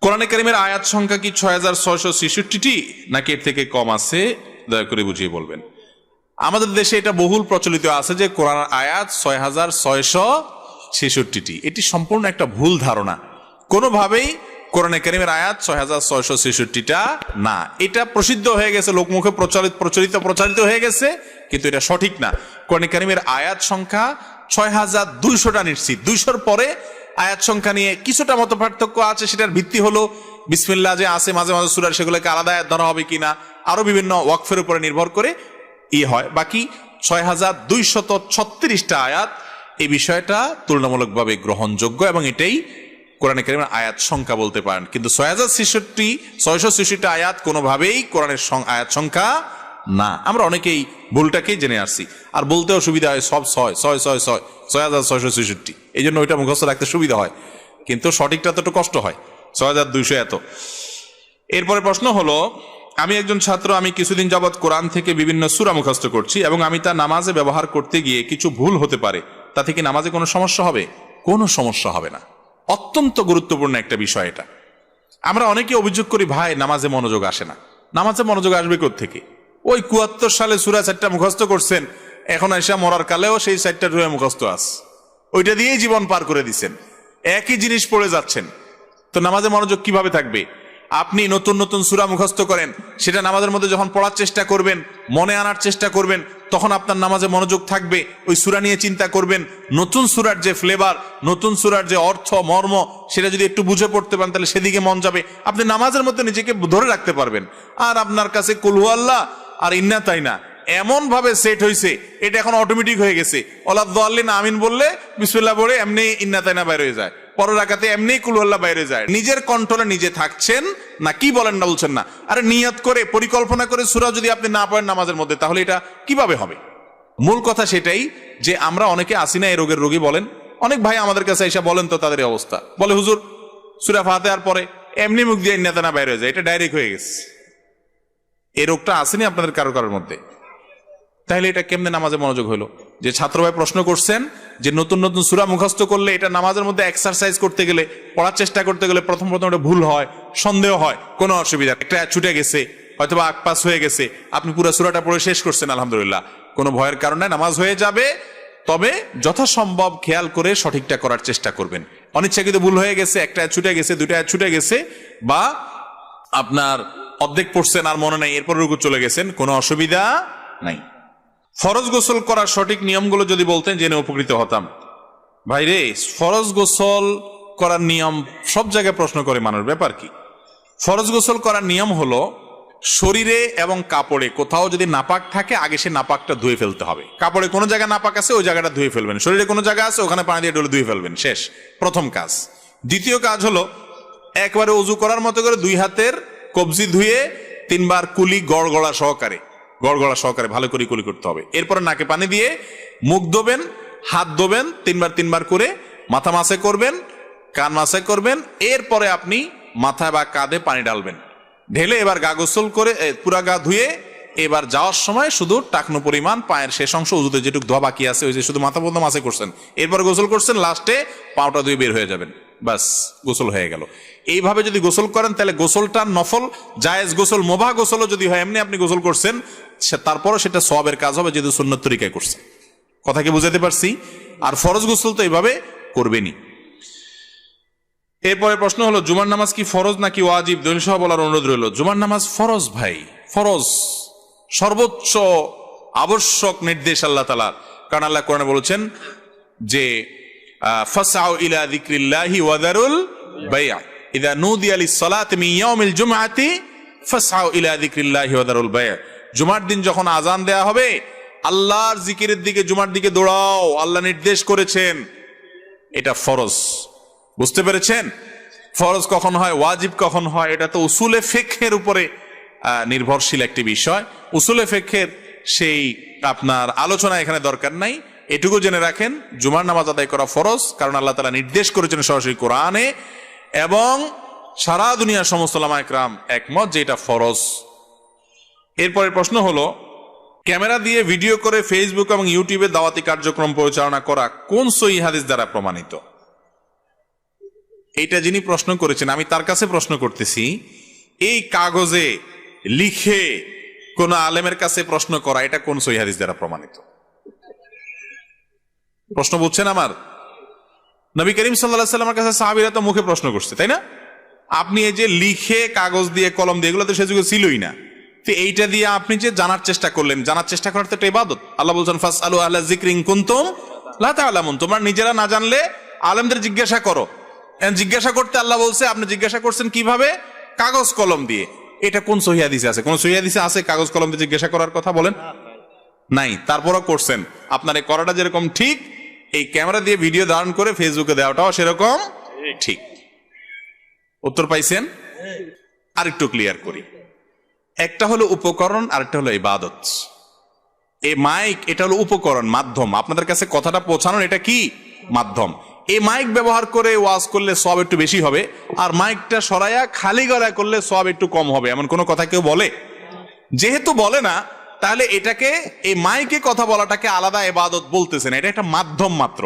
কোরআনে কারীমের আয়াত সংখ্যা কি ৬৬৬৬টি নাকি এর থেকে কম আছে? দয়া করে বুঝিয়ে বলবেন। আমাদের দেশে এটা বহুল প্রচলিত আছে যে কোরআন আয়াত ৬৬৬৬টি। এটি সম্পূর্ণ একটা ভুল ধারণা। কোনোভাবেই কোরআনে কারীমের আয়াত ৬৬৬৬টা না। এটা প্রসিদ্ধ হয়ে গেছে, লোকমুখে প্রচারিত হয়ে গেছে, কিন্তু এটা সঠিক না। কোরআনে কারীমের আয়াত সংখ্যা ৬২০০টা নিশ্চিত। ২০০-র পরে আয়াত সংখ্যা নিয়ে কিছুটা মত পার্থক্য আছে। সেটার ভিত্তি হলো বিসমিল্লাহ যে আছে মাঝে মাঝে সূরার, সেগুলোকে আলাদা আয়াত ধরা হবে কিনা, আরো বিভিন্ন ওয়াকফের উপরে নির্ভর করে হয়। বাকি ৬২৩৬টা আয়াত, এই বিষয়টা তুলনামূলকভাবে গ্রহণযোগ্য এবং এটাই কোরআনে কারীমের আয়াত সংখ্যা বলতে পারেন। কিন্তু ৬৬৬টা আয়াত কোনোভাবেই কোরআনের আয়াত সংখ্যা না। আমরা অনেকেই ভুলটাকেই জেনে আসছি, আর বলতেও সুবিধা হয় সব ৬৬৬৬ এই জন্য ওইটা মুখস্থ রাখতে সুবিধা হয়, কিন্তু সঠিকটা তো একটু কষ্ট হয়। ৬২০০ এত। এরপরে প্রশ্ন হলো, আমি একজন ছাত্র, আমি কিছুদিন যাবৎ কোরআন থেকে বিভিন্ন সূরা মুখস্থ করছি এবং আমি তা নামাজে ব্যবহার করতে গিয়ে কিছু ভুল হতে পারে, তাতে কি নামাজে কোনো সমস্যা হবে? কোনো সমস্যা হবে না। অত্যন্ত গুরুত্বপূর্ণ একটা বিষয় এটা। আমরা অনেকে অভিযোগ করি, ভাই নামাজে মনোযোগ আসে না। নামাজে মনোযোগ আসবে কোত্থেকে? ওই ৭৪ সালে সূরা ৪টা মুখস্থ করছেন, এখন এসে মরার কালেও সেই ৪টা সূরা মুখস্থ আছে, ওইটা দিয়েই জীবন পার করে দিচ্ছেন, একই জিনিস পড়ে যাচ্ছেন। তো নামাজে মনোযোগ কিভাবে থাকবে? আপনি নতুন নতুন সূরা মুখস্থ করেন, সেটা নামাজের মধ্যে যখন পড়ার চেষ্টা করবেন, মনে আনার চেষ্টা করবেন, তখন আপনার নামাজে মনোযোগ থাকবে। ওই সূরা নিয়ে চিন্তা করবেন, নতুন সূরার যে ফ্লেভার, নতুন সূরার যে অর্থ মর্ম, সেটা যদি একটু বুঝে পড়তে পারেন, তাহলে সেদিকে মন যাবে। আপনি নামাজের মধ্যে নিজেকে ধরে রাখতে পারবেন। আর আপনার কাছে কুল হু আল্লাহ আর ইন্না তাই না এমন ভাবে সেট হয়েছে, এটা এখন অটোমেটিক হয়ে গেছে। ওয়ালাদ-দাল্লিন আমিন বললে বিসমিল্লাহ পড়ে এমনি ইন্না তাই না বাইর হয়ে যায়, পরের রাকাতে এমনি কুল হু আল্লাহ বাইরে যায়। নিজের কন্ট্রোলে নিজে থাকছেন না, কি বলেন না বলছেন না? আরে নিয়ত করে পরিকল্পনা করে সূরা যদি আপনি না পড়েন নামাজের মধ্যে, তাহলে এটা কিভাবে হবে? মূল কথা সেটাই যে আমরা অনেকে আসি না এই রোগের রোগী বলেন। অনেক ভাই আমাদের কাছে এসে বলেন তো তাদের অবস্থা, বলে হুজুর সূরা ফাতিহার পরে এমনি মুখ দিয়ে ইন্না তাই না বাইরে হয়ে যায়, এটা ডাইরেক্ট হয়ে গেছে। এই রোগটা আসেনি আপনাদের কারোর মধ্যে? তাহলে এটা কেমনে নামাজে মনোযোগ হলো? যে ছাত্র ভাই প্রশ্ন করছেন যে নতুন নতুন সূরা মুখস্থ করলে এটা নামাজের মধ্যে এক্সারসাইজ করতে গেলে, পড়ার চেষ্টা করতে গেলে প্রথম এটা ভুল হয়, সন্দেহ হয়, কোনো অসুবিধা, একটা ছুটে গেছে, হয়তো বা আকপাস হয়ে গেছে, আপনি পুরো সূরাটা পড়ে শেষ করছেন, আলহামদুলিল্লাহ, কোনো ভয়ের কারণে নামাজ হয়ে যাবে। তবে যথাসম্ভব খেয়াল করে সঠিকটা করার চেষ্টা করবেন। অনিচ্ছাকৃত ভুল হয়ে গেছে, একটা ছুটে গেছে, দুইটা ছুটে গেছে, বা আপনার অর্ধেক পড়ছেন আর মনে নাই, এরপর রুকু চলে গেছেন, কোনো অসুবিধা নাই। ফরজ গোসল করার সঠিক নিয়মগুলো যদি বলতেন জেনে উপকৃত হতাম। ভাইরে, ফরজ গোসল করার নিয়ম সব জায়গায় প্রশ্ন করে মানুষ, ব্যাপার কি? ফরজ গোসল করার নিয়ম হলো শরীরে এবং কাপড়ে কোথাও যদি নাপাক থাকে, আগে সে নাপাকটা ধুয়ে ফেলতে হবে। কাপড়ে কোনো জায়গায় নাপাক আছে, ওই জায়গাটা ধুয়ে ফেলবেন। শরীরে কোনো জায়গা আছে, ওখানে পানি দিয়ে ডলে ধুয়ে ফেলবেন, শেষ, প্রথম কাজ। দ্বিতীয় কাজ হলো একবারে ওযু করার মতো করে 2 হাতের কবজি ধুয়ে 3 বার কুলি গড়গড়া সহকারে ভালো করে কুলি করতে হবে। এরপরে নাকে পানি দিয়ে মুখ ধোবেন, হাত ধোবেন 3 বার করে, মাথা মাসে করবেন, কান মাসে করবেন। এরপরে আপনি মাথায় বা কাঁধে পানি ঢালবেন, ঢেলে এবার গা গোসল করে পুরা গা ধুয়ে এবার যাওয়ার সময় শুধু টাকনো পরিমাণ পায়ের শেষ অংশ উজুতে যেটুকু ধোয়া বাকি আছে, ওই যে শুধু মাথা পর্যন্ত মাসে করছেন, এরপর গোসল করছেন, লাস্টে পাওটা ধুয়ে বের হয়ে যাবেন, বাস গোসল হয়ে গেল। এইভাবে যদি গোসল করেন তাহলে গোসলটা নফল, জায়েজ গোসল, মুবাহ গোসলও যদি হয়, এমনি আপনি গোসল করছেন, তারপরও সেটা সওয়াবের কাজ হবে, যেহেতু সুন্নত তরিকায় করছেন। কথা কি বুঝাতে পারছি? আর ফরজ গোসল তো এইভাবে করবেনই। এরপরে প্রশ্ন হলো, জুমার নামাজ কি ফরজ নাকি ওয়াজিব? দলিল সহ বলার অনুরোধ রইল। জুমার নামাজ ফরজ ভাই, ফরজ, সর্বোচ্চ আবশ্যক নির্দেশ আল্লাহ তাআলার। কারণ আল্লাহ কোরআনে বলেছেন যে ফাসআউ ইলা যিকরিল্লাহি ওয়া যারুল বাই'a ইযা নুদিয়া লিস-সালাতি মিন ইয়াউমিল জুমআতি ফাসআউ ইলা যিকরিল্লাহি ওয়া যারুল বাই'a। জুমার দিন যখন আজান দেয়া হবে, আল্লাহর জিকিরের দিকে, জুমার দিকে দৌড়াও, আল্লাহ নির্দেশ করেছেন। এটা ফরজ, বুঝতে পেরেছেন? ফরজ কখন হয়, ওয়াজিব কখন হয়, এটা তো উসুলে ফিকহের উপরে নির্ভরশীল একটি বিষয়। উসুলে ফিকহের সেই আপনার আলোচনা এখানে দরকার নাই। এটুকু জেনে রাখেন, জুমার নামাজ আদায় করা ফরজ, কারণ আল্লাহ তাআলা নির্দেশ করেছেন সরাসরি কোরআনে, এবং সারা দুনিয়ার সমস্ত উলামা ইকরাম একমত যে এটা ফরজ। এরপরের প্রশ্ন হলো, ক্যামেরা দিয়ে ভিডিও করে ফেসবুক এবং ইউটিউবে দাওয়াতি কার্যক্রম পরিচালনা করা কোন সহিহ হাদিস দ্বারা প্রমাণিত? এইটা যিনি প্রশ্ন করেছেন আমি তার কাছে প্রশ্ন করতেছি, এই কাগজে লিখে কোন আলেমের কাছে প্রশ্ন করা এটা কোন সহিহ হাদিস দ্বারা প্রমাণিত? প্রশ্ন বুঝছেন আমার? নবী করিম সাল্লাল্লাহু আলাইহি ওয়াসাল্লামের কাছে সাহাবীরা তো মুখে প্রশ্ন করছে, তাই না? আপনি এই যে লিখে কাগজ দিয়ে কলম দিয়ে, এগুলো তো সে যুগে ছিলই না, তো এইটা দিয়ে আপনি যে জানার চেষ্টা করলেন, জানার চেষ্টা করার তো একটা ইবাদত। আল্লাহ বলছেন ফাসআলু আহলা যিকরি ইন কুনতুম লা তা'লামুন, তোমরা নিজেরা না জানলে আলেমদের জিজ্ঞাসা করো। জিজ্ঞাসা করতে আল্লাহ বলছে, আপনি জিজ্ঞাসা করছেন কিভাবে? কাগজ কলম দিয়ে। এটা কোন সহিহ হাদিসে আছে? কোন সহিহ হাদিসে আছে কাগজ কলম দিয়ে জিজ্ঞাসা করার কথা? বলেন নাই, তারপরও করছেন। আপনার এই করাটা যেরকম ঠিক, এই ক্যামেরা দিয়ে ভিডিও ধারণ করে ফেসবুকে দেওয়াটাও সেরকম ঠিক। উত্তর পাইছেন? আর একটু ক্লিয়ার করি, একটা হলো উপকরণ, আরেকটা হলো ইবাদত। এই মাইক এটা হলো উপকরণ, মাধ্যম, আপনাদের কাছে কথাটা পৌঁছানোর এটা কি মাধ্যম। এই মাইক ব্যবহার করে ওয়াজ করলে সওয়াব একটু বেশি হবে, আর মাইকটা সরাইয়া খালি গলায় করলে সওয়াব একটু কম হবে, এমন কোনো কথা কেউ বলে? যেহেতু বলে না, তাহলে এটাকে, এই মাইকে কথা বলাটাকে আলাদা ইবাদত বলতেছেন, এটা একটা মাধ্যম মাত্র।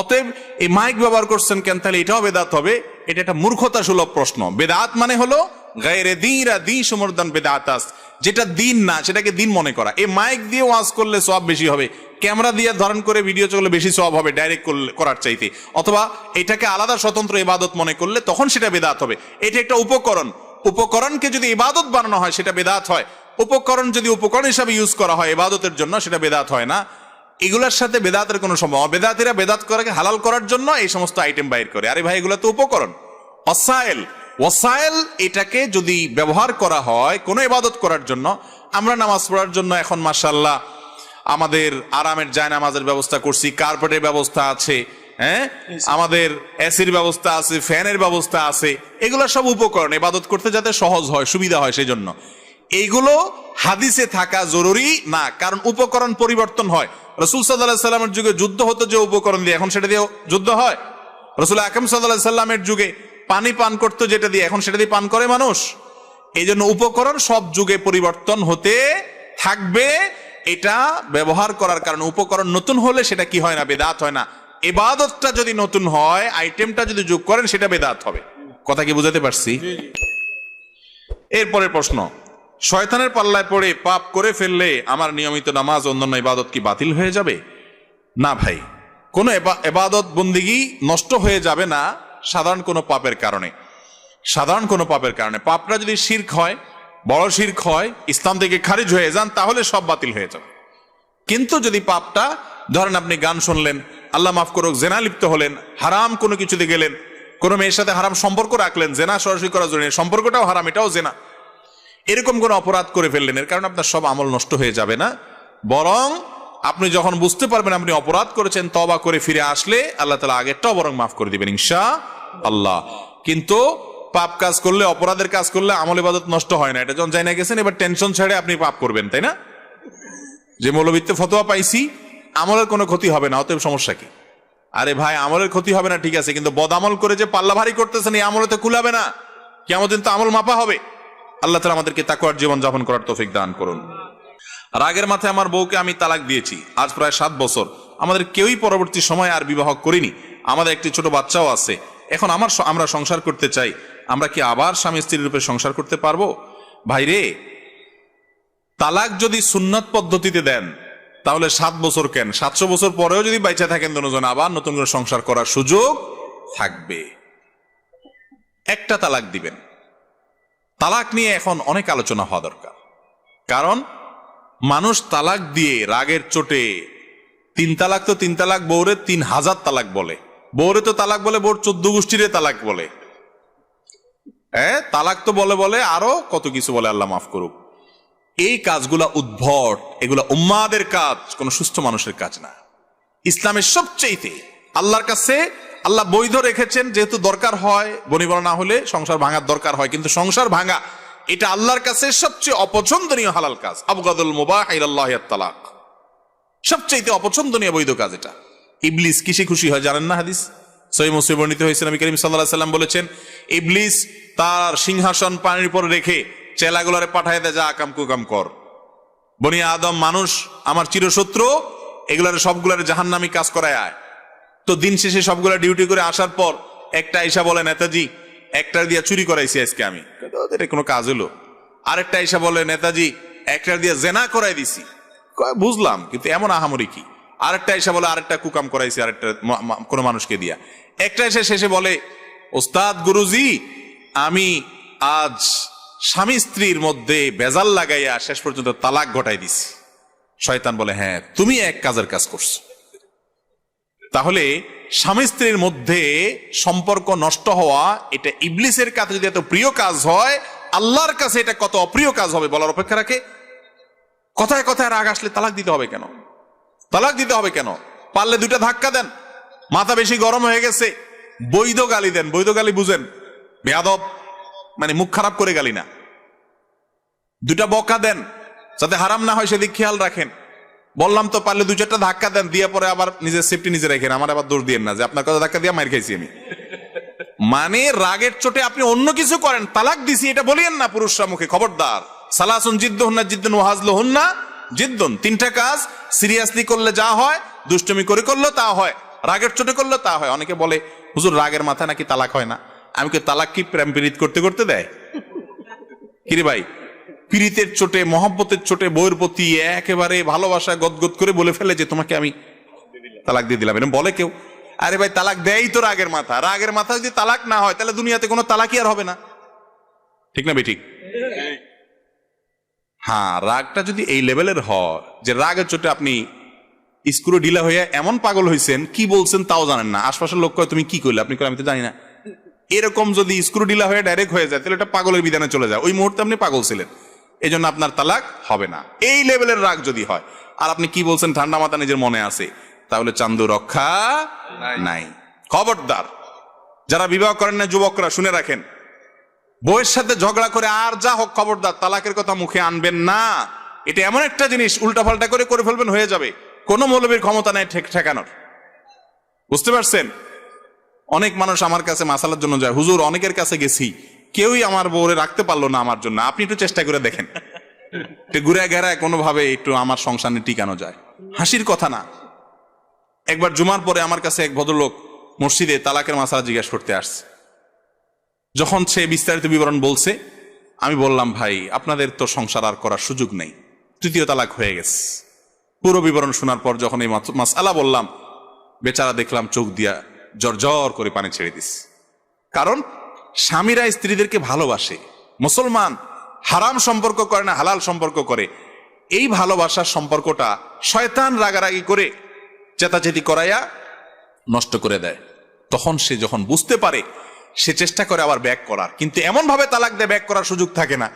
অতএব এই মাইক ব্যবহার করছেন কেন, তাহলে এটাও বেদাত হবে? এটা একটা মূর্খতা সুলভ প্রশ্ন। বেদাত মানে হলো গায়রে দীরা দী সমর্দান বেদাতাস, যেটা দিন না সেটাকে দিন মনে করা। এই মাইক দিয়ে ওয়াজ করলে সওয়াব বেশি হবে, ক্যামেরা দিয়ে ধারণ করে ভিডিও চললে বেশি সওয়াব হবে ডাইরেক্ট করার চাইতে, অথবা এটাকে আলাদা স্বতন্ত্র ইবাদত মনে করলে তখন সেটা বেদাত হবে। এটা একটা উপকরণ, উপকরণকে যদি ইবাদত বানানো হয় সেটা বেদাত হয়। উপকরণ যদি উপকরণ হিসাবে ইউজ করা হয় ইবাদতের জন্য, সেটা বেদাত হয় না। এগুলোর সাথে বেদাতের কোনো সম্ভব, বেদাতিরা বেদাত করাকে হালাল করার জন্য এই সমস্ত আইটেম বাইর করে। আরে ভাই, এগুলো তো উপকরণ, ওয়াসাইল। ওয়াসাইল এটাকে যদি ব্যবহার করা হয় কোনো ইবাদত করার জন্য, আমরা নামাজ পড়ার জন্য এখন মাশাআল্লাহ আমাদের আরামের জায়নামাজের ব্যবস্থা করছি, কার্পেটের ব্যবস্থা আছে, হ্যাঁ, আমাদের এসির ব্যবস্থা আছে, ফ্যানের ব্যবস্থা আছে, এগুলো সব উপকরণ, ইবাদত করতে যাতে সহজ হয়, সুবিধা হয় সেই জন্য। এইগুলো হাদিসে থাকা জরুরি না, কারণ উপকরণ পরিবর্তন হয়। রাসূল সাল্লাল্লাহু আলাইহি সাল্লামের যুগে যুদ্ধ হতো যে উপকরণ দিয়ে, এখন সেটা দিয়ে যুদ্ধ হয়? রাসূল আকরাম সাল্লাল্লাহু আলাইহি সাল্লামের যুগে পানি পান করতো যেটা দিয়ে, এখন সেটা দিয়ে পান করে মানুষ। এই জন্য উপকরণ সব যুগে পরিবর্তন হতে থাকবে, এটা ব্যবহার করার কারণে। উপকরণ নতুন হলে সেটা কি হয় না, বেদাত হয় না। ইবাদতটা যদি নতুন হয়, আইটেমটা যদি যোগ করেন, সেটা বেদাত হবে। কথা কি বুঝাতে পারছি? এরপরের প্রশ্ন, শয়তানের পাল্লায় পড়ে পাপ করে ফেললে আমার নিয়মিত নামাজ অন্যান্য ইবাদত কি বাতিল হয়ে যাবে? না ভাই, কোন ইবাদত বন্দিগি নষ্ট হয়ে যাবে না সাধারণ কোনো পাপের কারণে। সাধারণ কোনো পাপের কারণে পাপটা যদি শিরক হয়, বড় শিরক হয়, ইসলাম থেকে খারিজ হয়ে যান, তাহলে সব বাতিল হয়ে যাবে। কিন্তু যদি পাপটা, ধরেন আপনি গান শুনলেন, আল্লাহ মাফ করুক, জেনা লিপ্ত হলেন, হারাম কোনো কিছুতে গেলেন, কোনো মেয়ের সাথে হারাম সম্পর্ক রাখলেন, জেনা সরাসরি করার জন্য, সম্পর্কটাও হারাম, এটাও জেনা, এরকম কোন অপরাধ করে ফেললেন, এর কারণে আপনার সব আমল নষ্ট হয়ে যাবে না। বরং আপনি যখন বুঝতে পারবেন আপনি অপরাধ করেছেন, তওবা করে ফিরে আসলে আল্লাহ তাআলা আগেরটাও বরং মাফ করে দিবেন ইনশাআল্লাহ। কিন্তু পাপ কাজ করলে, অপরাধের কাজ করলে আমল ইবাদত নষ্ট হয় না, এটা যখন জানা গেছেন, এবার টেনশন ছেড়ে আপনি পাপ করবেন, তাই না? যে মৌলবীতে ফতোয়া পাইছি আমলের কোনো ক্ষতি হবে না, অতএব সমস্যা কি? আরে ভাই, আমলের ক্ষতি হবে না ঠিক আছে, কিন্তু বদ আমল করে যে পাল্লা ভারী করতেছেন, এই আমলে তো কুলাবে না, কিয়ামত দিন তো আমল মাপা হবে। আল্লাহ তাআলা আমাদেরকে তাকওয়ার জীবন যাপন করার তৌফিক দান করুন। রাগের মাথায় আমার বউকে আমি তালাক দিয়েছি, আজ প্রায় 7 বছর। আমাদের কেউই পরবর্তী সময় আর বিবাহ করিনি, আমাদের একটি ছোট বাচ্চাও আছে। এখন আমরা সংসার করতে চাই, আমরা কি আবার স্বামী স্ত্রীর রূপে সংসার করতে পারবো? ভাইরে, তালাক যদি সুন্নাত পদ্ধতিতে দেন তাহলে 7 বছর কেন, 700 বছর পরেও যদি বাইচা থাকেন দুজন, আবার নতুন করে সংসার করার সুযোগ থাকবে। একটা তালাক দিবেন। তালাক নিয়ে এখন অনেক আলোচনা হওয়া দরকার, কারণ মানুষ তালাক দিয়ে রাগের চোটে, 3 তালাক তো 3 তালাক, বউরে 3000 তালাক বলে, বউরে তো তালাক বলে, বউর 14 গোষ্ঠীরে তালাক বলে, তালাক তো বলে বলে আরো কত কিছু বলে, আল্লাহ মাফ করুক। এই কাজগুলা উদ্ভট, এগুলা উম্মাদের কাজ, কোন সুস্থ মানুষের কাজ না। ইসলামের সবচেয়ে আল্লাহর কাছে আল্লাহ বৈধ রেখেছেন, যেহেতু দরকার হয়, বনিবনা না হলে সংসার ভাঙার দরকার হয়, কিন্তু সংসার ভাঙা এটা আল্লাহর কাছে সবচেয়ে অপছন্দনীয় হালাল কাজ। আবগাদুল মুবাহ ইলাল্লাহি আত-তালাক, সবচেয়ে অপছন্দনীয় বৈধ কাজ এটা। ইবলিস কিসে খুশি হয় জানেন না? হাদিস সহিহ মুসলিমে বর্ণিত হয়েছে, নবী করিম সাল্লাল্লাহু আলাইহি সাল্লাম বলেছেন, ইবলিস তার সিংহাসন পানির উপর রেখে চেলাগুলারে পাঠায় দেয়, যা আকাম কুকাম কর, বনি আদম মানুষ আমার চিরশত্রু, এগুলার সবগুলার জাহান্নামী কাজ করায় আয়। তো দিন শেষে সবগুলা ডিউটি করে আসার পর একটা আইসা বলে নেতাজি একটার দিয়া চুরি করাইছি আজকে আমি, এটা কোনো কাজ হলো? আরেকটা আইসা বলে নেতাজি একটার দিয়া জেনা করাই দিছি, বুঝলাম, কিন্তু এমন আহামরি কি? আরেকটা আইসা বলে আরেকটা কুকাম করাইছি আরেকটা কোনো মানুষকে দিয়া। একটা এসে শেষে বলে ওস্তাদ গুরুজি আমি আজ স্বামী স্ত্রীর মধ্যে বেজাল লাগাইয়া শেষ পর্যন্ত তালাক ঘটাই দিছি। শয়তান বলে হ্যাঁ তুমি এক কাজের কাজ করছো। তাহলে স্বামী স্ত্রীর মধ্যে সম্পর্ক নষ্ট হওয়া এটা ইবলিসের কাছে যদি এত প্রিয় কাজ হয়, আল্লাহর কাছে এটা কত অপ্রিয় কাজ হবে বলার অপেক্ষা রাখে? কথায় কথায় রাগ আসলে তালাক দিতে হবে কেন? তালাক দিতে হবে কেন? পারলে দুইটা ধাক্কা দেন। মাথা বেশি গরম হয়ে গেছে, বৈধ গালি দেন। বৈধ গালি বুঝেন? বেয়াদব মানে মুখ খারাপ করে গালি না। দুটা বকা দেন, যাতে হারাম না হয় সেদিক খেয়াল রাখেন। বললাম তো, পারলে দুই চারটা ধাক্কা দেন, দিয়ে পরে আবার নিজের সেফটি নিজে রাখেন। আমার আবার দোষ দিয়েন না যে আপনার কথা ধাক্কা দিয়ে মার খাইছি আমি। মানে রাগের চোটে আপনি অন্য কিছু করেন, তালাক দিছি এটা বলিয়েন না পুরুষরা মুখে। খবরদার। সালাসুন জিদ্দুহুন্না জিদ্দুন ওয়া হাজলুহুন্না জিদ্দুন। তিনটা কাজ সিরিয়াসলি করলে যা হয়, দুষ্টুমি করে করলে তা হয়, রাগের চোটে করলে তা হয়। অনেকে বলে হুজুর রাগের মাথায় নাকি তালাক হয় না। আমি কি তালাক কি প্রেম প্রীত করতে করতে দেয়? কিরে ভাই, পীড়িতের চোটে মহব্বতের চোটে বউয়ের প্রতি একেবারে ভালোবাসা গদগদ করে বলে ফেলে যে তোমাকে আমি তালাক দিয়ে দিলাম, এরকম বলে কেউ? আরে ভাই তালাক দেয়ই তো রাগের মাথা। রাগের মাথা যদি তালাক না হয় তাহলে দুনিয়াতে কোনো তালাকই আর হবে না। ঠিক না ভাই? ঠিক। হ্যাঁ, রাগটা যদি এই লেভেলের হয় যে রাগের চোটে আপনি স্ক্রু ঢিলা হয়ে এমন পাগল হয়েছেন কি বলছেন তাও জানেন না, আশপাশের লোক কয় তুমি কি করলে, আপনি কয় আমি তো জানি না, এরকম যদি স্ক্রু ঢিলা হয়ে ডাইরেক্ট হয়ে যায় তাহলে এটা পাগলের বিধানে চলে যায়। ওই মুহূর্তে আপনি পাগল ছিলেন, এই জন্য আপনার তালাক হবে না। এই লেভেলের রাগ যদি হয় আর আপনি কি বলছেন ঠান্ডা মাথা নিজের মনে আছে, তাহলে চান্দু রক্ষা নাই। খবরদার, যারা বিবাহ করেন না যুবকরা শুনে রাখেন, বউয়ের সাথে ঝগড়া করে আর যা হোক খবরদার তালাকের কথা মুখে আনবেন না। এটা এমন একটা জিনিস উল্টাপাল্টা করে ফেলবেন, হয়ে যাবে। কোনো মৌলবীর ক্ষমতা নেই ঠেকানোর। বুঝতে পারছেন? অনেক মানুষ আমার কাছে মাসালার জন্য যায়, হুজুর অনেকের কাছে গেছি, কেউই আমার বউরে রাখতে পারলো না আমার জন্য, আপনি একটু চেষ্টা করে দেখেন, একটু ঘুরে ঘেরায় কোনোভাবে একটু আমার সংসারে টিকানো যায়। হাসির কথা না। একবার জুমার পরে আমার কাছে এক ভদ্রলোক মসজিদে তালাকের মাসালা জিজ্ঞাসা করতে আসছে। যখন সে বিস্তারিত বিবরণ বলছে, আমি বললাম ভাই আপনাদের তো সংসার আর করার সুযোগ নেই, তৃতীয় তালাক হয়ে গেছে। পুরো বিবরণ শোনার পর যখন এই মাসআলা বললাম, বেচারা দেখলাম চোখ দিয়া জর্জর করে পানি ছেড়ে দিস। কারণ স্বামীরা স্ত্রীদেরকে ভালোবাসে। মুসলমান হারাম সম্পর্ক করে না, হালাল সম্পর্ক করে। এই ভালোবাসার সম্পর্কটা শয়তান রাগারাগি করে চেতাচেতি করাইয়া নষ্ট করে দেয়। তখন সে যখন বুঝতে পারে, সে চেষ্টা করে আবার ব্যাক করার, কিন্তু এমন ভাবে তালাক দেয় ব্যাক করার সুযোগ থাকে না।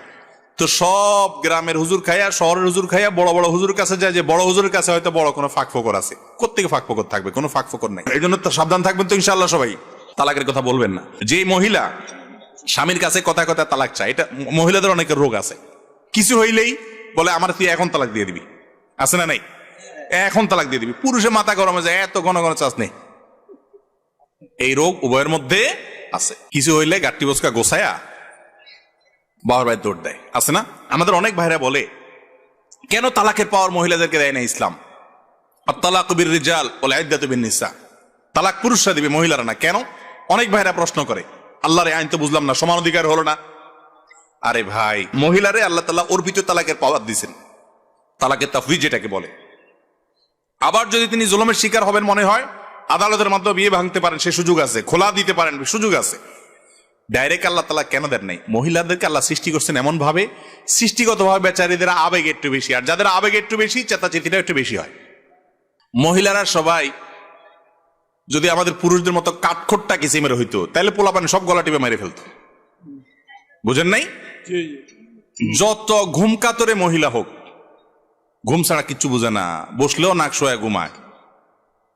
তো সব গ্রামের হুজুর খাইয়া, শহরের হুজুর খাইয়া বড় বড় হুজুর কাছে যায়, যে বড় হুজুরের কাছে হয়তো বড় কোনো ফাঁক ফোকর আছে। কোত্থেকে ফাঁক ফোকর থাকবে? কোনো ফাঁক ফোকর নাই। এই জন্য তো সাবধান থাকবেন তো ইনশাআল্লাহ সবাই। তালাকের কথা বলবেন না। যে মহিলা স্বামীর কাছে কথায় কথায় তালাক চায়, এটা মহিলাদের অনেকের রোগ আছে। কিছু হইলেই বলে আমার তুই এখন তালাক দিয়ে দিবি, আছে না নাই? এখন তালাক দিয়ে দিবি। পুরুষের মাথা গরমে যায়, এত ঘন ঘন চাষ নেই। এই রোগ উভয়ের মধ্যে আছে। কিছু হইলে গাট্টি বসকা গোসায়া বাবার ভাই দৌড় দেয়, আছে না? আমাদের অনেক ভাইরা বলে কেন তালাকের পাওয়ার মহিলাদেরকে দেয় না ইসলাম? আত-তালাকু বির-রিজাল ওয়াল ইদ্দাতু বিন-নিসা। তালাক পুরুষরা দিবে, মহিলারা না। কেন? অনেক ভাইরা প্রশ্ন করে, আল্লাহর আইন তো বুঝলাম না, সমান অধিকার হলো না। আরে ভাই, মহিলারে আল্লাহ তাআলা অর্পিত তালাকের পাওয়ার দিয়েছেন, তালাকের তাফউইজ যেটাকে বলে। আবার যদি তিনি জুলুমের শিকার হবেন মনে হয়, আদালতের মাধ্যমে বিয়ে ভাঙতে পারেন, সে সুযোগ আছে। খোলা দিতে পারেন, সুযোগ আছে। ডাইরেক্ট আল্লাহ তাআলা কেন দেন নাই? মহিলাদেরকে আল্লাহ সৃষ্টি করছেন এমন ভাবে, সৃষ্টিগতভাবে বেচারীদের আবেগ একটু বেশি, আর যাদের আবেগ একটু বেশি চেতাচেতিটা একটু বেশি হয়। মহিলারা সবাই যদি আমাদের পুরুষদের মতো কাঠখোট্টা কিসিমের হইতো, তাহলে পোলাপানি সব গলা টিপে মেরে ফেলতো। বুঝেন নাই? যত ঘুম কাতরে মহিলা হোক, ঘুম ছাড়া কিচ্ছু বুঝে না, বসলেও নাক শোয়া ঘুমায়।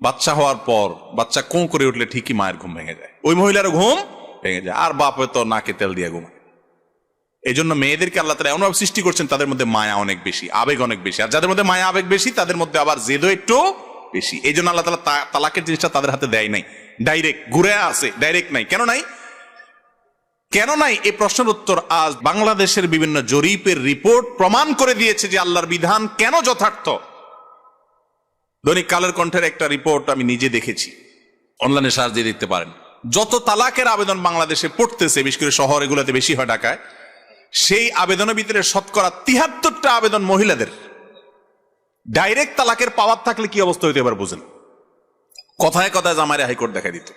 বাচ্চা হওয়ার পর বাচ্চা কোঁ করে উঠলে ঠিকই মায়ের ঘুম ভেঙে যায়, ওই মহিলার ঘুম ভেঙে যায়। আর বাপ হয়তো নাকে তেল দিয়ে ঘুমায়। এই জন্য মেয়েদেরকে আল্লাহ তাআলা এমনভাবে সৃষ্টি করছেন, তাদের মধ্যে মায়া অনেক বেশি, আবেগ অনেক বেশি। আর যাদের মধ্যে মায়া আবেগ বেশি, তাদের মধ্যে আবার জেদও একটু বেশি। এই জন্য আল্লাহ তাআলা তালাকের জিনিসটা তাদের হাতে দেয় নাই, ডাইরেক্ট ঘুরে আসে, ডাইরেক্ট নাই। কেন নাই? কেন নাই? এই প্রশ্নের উত্তর আজ বাংলাদেশের বিভিন্ন জরিপের রিপোর্ট প্রমাণ করে দিয়েছে যে আল্লাহর বিধান কেন যথার্থ। দৈনিক কালের কণ্ঠের একটা রিপোর্ট আমি নিজে দেখেছি, অনলাইনে সার্চ দিয়ে দেখতে পারেন। যত তালাকের আবেদন বাংলাদেশে পড়তেছে, বিশেষ করে শহর এগুলোতে বেশি হয়, ঢাকায়, সেই আবেদনের ভিতরে শতকরা ৭৩টা আবেদন মহিলাদের। ডাইরেক্ট তালাকের পাওয়ার থাকলে কি অবস্থা হইতে এবার বুঝেন। কথায় কথায় জামাইরে হাইকোর্ট দেখা দিত,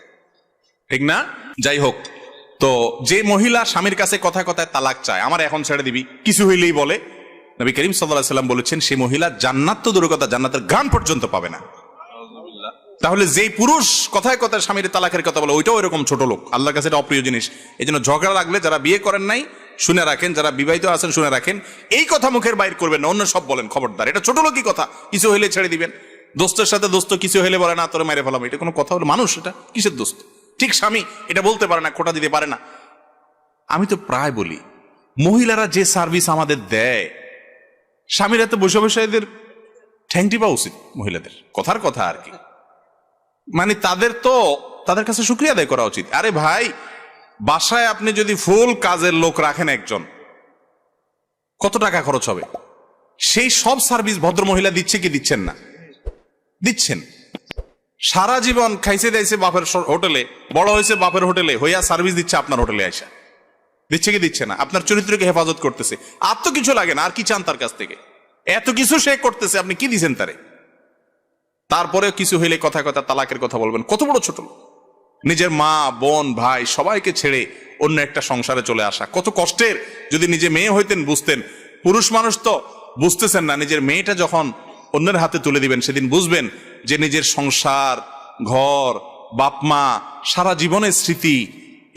ঠিক না? যাই হোক, তো যে মহিলা স্বামীর কাছে কথায় কথায় তালাক চায়, আমার এখন ছেড়ে দিবি, কিছু হইলেই বলে, নবী করিম সাল্লাল্লাহু আলাইহি সাল্লাম বলেছেন সেই মহিলা জান্নাত তো দূরের কথা, জান্নাতের ঘ্রাণ পর্যন্ত পাবে না। তাহলে যেই পুরুষ কথায় কথায় স্বামীর তালাকের কথা বলে, ওইটাও এরকম ছোট লোক, আল্লাহর কাছে এটা অপ্রিয় জিনিস। এই জন্য ঝগড়া লাগলে যারা বিয়ে করেন নাই শুনে রাখেন, যারা বিবাহিত আছেন শুনে রাখেন, এই কথা মুখের বাইর করবেন না, অন্য সব বলেন, খবরদার। এটা ছোট লোকই কথা, কিছু হইলে ছেড়ে দিবেন। দোস্তের সাথে দোস্ত কিছু হইলে বলে না তোরে মেরে ফেলাম, এটা কোনো কথা হলো? মানুষ এটা কিসের দোস্ত? ঠিক স্বামী এটা বলতে পারে না, খোটা দিতে পারে না। আমি তো প্রায় বলি, মহিলারা যে সার্ভিস আমাদের দেয়, স্বামীরা তো বসে বসে এদের ঠ্যাং টিপা উচিত মহিলাদের, কথার কথা আর কি। মানে তাদের কাছে শুকরিয়া আদায় করা উচিত। আরে ভাই, বাসায় আপনি যদি ফুল কাজের লোক রাখেন একজন, কত টাকা খরচ হবে? সেই সব সার্ভিস ভদ্র মহিলা দিচ্ছে কি দিচ্ছেন না? দিচ্ছেন। সারা জীবন খাইছে দাইছে বাপের হোটেলে, বড় হয়েছে বাপের হোটেলে, হইয়া সার্ভিস দিচ্ছে আপনার হোটেলে আইসা, দিচ্ছে কি দিচ্ছে না? আপনার চরিত্রকে হেফাজত করতেছে, আর তো কিছু লাগে না। আর কি চান তার কাছ থেকে? এত কিছু সে করতেছে, আপনি কি দিচ্ছেন তারে? তারপরে কিছু হইলে কথা কথা তালাকের কথা বলবেন, কত বড় ছোট লোক। নিজের মা বোন ভাই সবাইকে ছেড়ে অন্য একটা সংসারে চলে আসা কত কষ্টের। যদি নিজে মেয়ে হইতেন বুঝতেন। পুরুষ মানুষ তো বুঝতেছেন না, নিজের মেয়েটা যখন অন্যের হাতে তুলে দিবেন সেদিন বুঝবেন যে নিজের সংসার, ঘর, বাপ মা, সারা জীবনের স্মৃতি,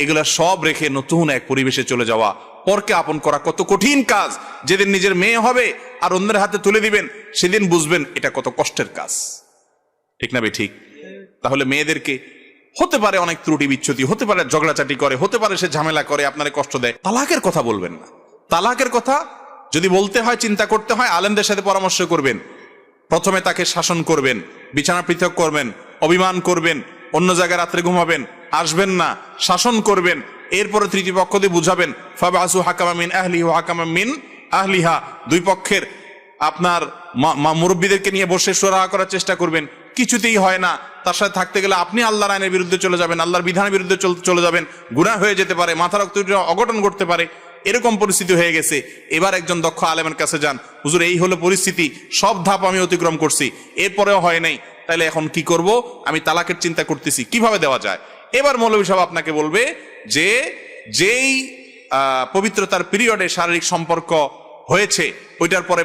এগুলা সব রেখে নতুন এক পরিবেশে চলে যাওয়া, পরকে আপন করা কত কঠিন কাজ। যেদিন নিজের মেয়ে হবে আর অন্যের হাতে তুলে দিবেন সেদিন বুঝবেন এটা কত কষ্টের কাজ, ঠিক না ভাই? ঠিক। তাহলে মেয়েদেরকে, হতে পারে অনেক ত্রুটি বিচ্ছুতি, হতে পারে ঝগড়াচাটি করে, হতে পারে সে ঝামেলা করে, আপনারে কষ্ট দেয়, তালাকের কথা বলবেন না। তালাকের কথা যদি বলতে হয়, চিন্তা করতে হয়, আলেমদের সাথে পরামর্শ করবেন। প্রথমে তাকে শাসন করবেন, বিছানা পৃথক করবেন, অভিমান করবেন, অন্য জায়গায় রাত্রে ঘুমাবেন, আসবেন না, শাসন করবেন। এরপরে তৃতীয় পক্ষ দিয়ে বুঝাবেন, ফাবাসু হাকামা মিন আহলিহি ওয়া হাকামান মিন আহলিহা। দুই পক্ষের আপনার মুরব্বীদেরকে নিয়ে বসে সুরাহা করার চেষ্টা করবেন। কিছুতেই হয় না, তার সাথে থাকতে গেলে আপনি আল্লাহর আইনের বিরুদ্ধে চলে যাবেন, আল্লাহর বিধানের বিরুদ্ধে চলে যাবেন, গুনাহ হয়ে যেতে পারে, মাথা রক্ত অঘটন ঘটতে পারে। এরকম পরিস্থিতি হয়ে গেছে। এবার একজন দক্ষ আলেমের কাছে যান, হুজুর এই হলো পরিস্থিতি, সব ধাপ আমি অতিক্রম করছি, এরপরেও হয় নাই, তাহলে এখন কি করব? আমি তালাকের চিন্তা করতেছি, কিভাবে দেওয়া যায়? এবার মৌলভী সাহেব আপনাকে বলবে যে যেই পবিত্রতার পিরিয়ডে শারীরিক সম্পর্ক হয়েছে, ওইটার পরে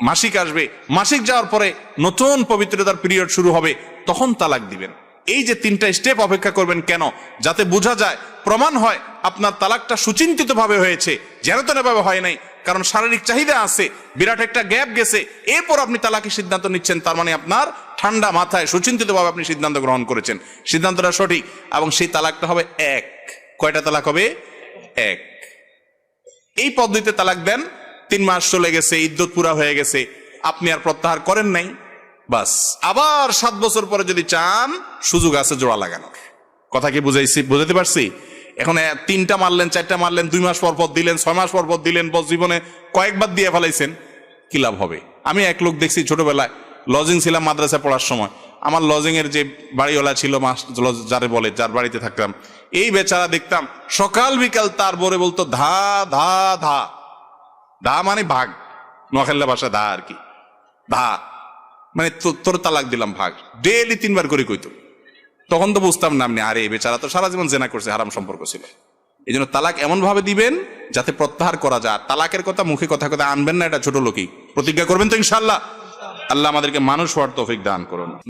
মাসিক আসবে, মাসিক যাওয়ার পরে নতুন পবিত্রতার পিরিয়ড শুরু হবে, তখন তালাক দিবেন। এই যে 3টা স্টেপ অপেক্ষা করবেন কেন? যাতে বোঝা যায়, প্রমাণ হয় আপনার তালাকটা সুচিন্তিত ভাবে হয়েছে, যেন তেন ভাবে হয় নাই। কারণ শারীরিক চাহিদা আছে, বিরাট একটা গ্যাপ গেছে, এরপর আপনি তালাকের সিদ্ধান্ত নিচ্ছেন, তার মানে আপনার ঠান্ডা মাথায় সুচিন্তিত ভাবে আপনি সিদ্ধান্ত গ্রহণ করেছেন, সিদ্ধান্তটা সঠিক। এবং সেই তালাকটা হবে এক। কয়টা তালাক হবে? এক। এই পদ্ধতিতে তালাক দেন, 3 মাস চলে গেছে, ইদ্যত পুরা হয়ে গেছে, আপনি আর প্রত্যাহার করেন নাই, বাস আবার 7 বছর পরে যদি চান, সুযোগ আছে জোড়া লাগানোর। কথা কি বুঝাতে পারছি? এখন 3টা মারলেন, 4টা মারলেন, 2 মাস পর পর দিলেন, 6 মাস পর পর দিলেন, বস জীবনে কয়েকবার দিয়ে ফেলাইছেন, কি লাভ হবে? আমি এক লোক দেখছি, ছোটবেলায় লজিং ছিলাম মাদ্রাসায় পড়ার সময়, আমার লজিং এর যে বাড়িওয়ালা ছিল, যারে বলে, যার বাড়িতে থাকতাম, এই বেচারা দেখতাম সকাল বিকাল তার বরে বলতো ধা ধা ধা। ধা মানে ভাগ, নোয়াখালী ভাষা ধা আর কি, ধা মানে তোর তালাক দিলাম ভাগ, ডেইলি 3 বার করে কইতো। তখন তো বুঝতাম না, আপনি আরে বেচারা তো সারা জীবন জেনা করছে, হারাম সম্পর্ক ছিল। এই জন্য তালাক এমন ভাবে দিবেন যাতে প্রত্যাহার করা যায়। তালাকের কথা মুখে কথা কথা আনবেন না, এটা ছোট লোকই। প্রতিজ্ঞা করবেন তো ইনশাআল্লাহ? আল্লাহ আমাদেরকে মানুষ হওয়ার তৌফিক দান করুন।